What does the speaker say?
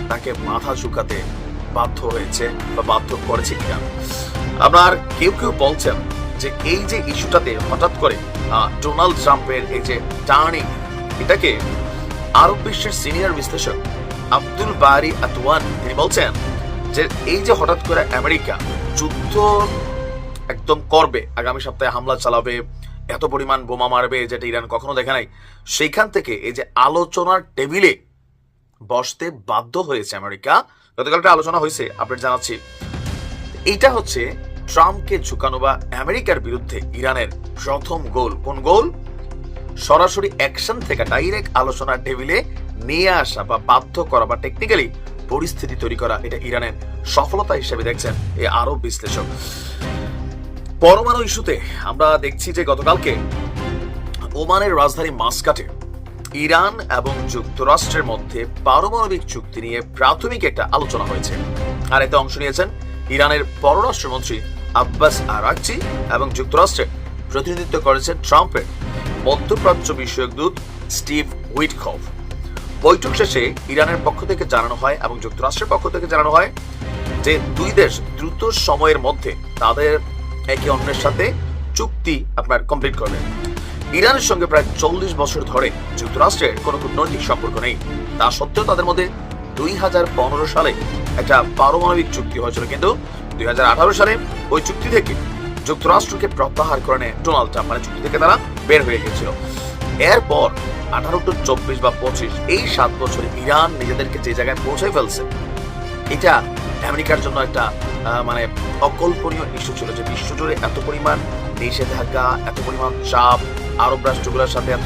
তাকে মাথা ঝুঁকাতে বাধ্য হয়েছে বা বাধ্য করেছে ইরান। আপনার কেউ কেউ বলছেন যে এই যে ইস্যুটাতে হঠাৎ করে ডোনাল্ড ট্রাম্পের এই যে টার্নিং, এটাকে আরব বিশ্বের সিনিয়র বিশ্লেষক আব্দুল বারি আতওয়ান তিনি বলছেন যে এই যে হঠাৎ করে আমেরিকা যুদ্ধ একদম করবে, আগামী সপ্তাহে হামলা চালাবে, এত পরিমাণ বোমা মারবে যেটা ইরান কখনো দেখে নাই, সেইখান থেকে এই যে আলোচনার টেবিলে বসতে বাধ্য হয়েছে আমেরিকা। গতকাল একটা আলোচনা হয়েছে, আপডেট জানাচ্ছি। এইটা হচ্ছে ট্রাম্পকে ঝুঁকানো বা আমেরিকার বিরুদ্ধে ইরানের প্রথম গোল। কোন গোল? সরাসরি অ্যাকশন থেকে ডাইরেক্ট আলোচনার টেবিলে নিয়ে আসা বা বাধ্য করা বা টেকনিক্যালি পরিস্থিতি তৈরি করা, এটা ইরানের সফলতা হিসেবে দেখছেন এই আরব বিশ্লেষক। পরমাণু ইস্যুতে আমরা দেখছি যে গতকালকে ওমানের রাজধানী মাস্কাটে ইরান এবং যুক্তরাষ্ট্রের মধ্যে পারমাণবিক চুক্তি নিয়ে প্রাথমিক একটা আলোচনা হয়েছে। আর এতে অংশ নিয়েছেন ইরানের পররাষ্ট্রমন্ত্রী আব্বাস আরাকচি এবং যুক্তরাষ্ট্রের প্রতিনিধিত্ব করেছেন ট্রাম্পের মধ্যপ্রাচ্য বিষয়ক দূত স্টিভ উইটকফ। বৈঠক শেষে ইরানের পক্ষ থেকে জানানো হয় এবং যুক্তরাষ্ট্রের পক্ষ থেকে জানানো হয় যে দুই দেশ দ্রুত সময়ের মধ্যে তাদের একে অন্যের সাথে চুক্তি কমপ্লিট করবে। ইরানের সঙ্গে প্রায় 40 বছর ধরে যুক্তরাষ্ট্রের কোনো কূটনৈতিক সম্পর্ক নেই, তা সত্ত্বেও তাদের মধ্যে 2015 সালে একটা পারমাণবিক চুক্তি হয়েছিল, কিন্তু 2018 সালে ওই চুক্তি থেকে যুক্তরাষ্ট্রকে প্রত্যাহার করে নেয় ডোনাল্ড ট্রাম্প। চুক্তি থেকে তারা বের হয়ে গেছিল। এরপর 18 টু 24 বা 25 এই 7 বছরে ইরান নিজেদেরকে যে জায়গায় পৌঁছে ফেলছে, এটা আমেরিকার জন্য একটা অকল্পনীয় ইস্যু ছিল যে বিশ্বজুড়ে এত পরিমাণ নিষেধাজ্ঞা, এত পরিমাণ চাপ, আরব রাষ্ট্রগুলোর সাথে এত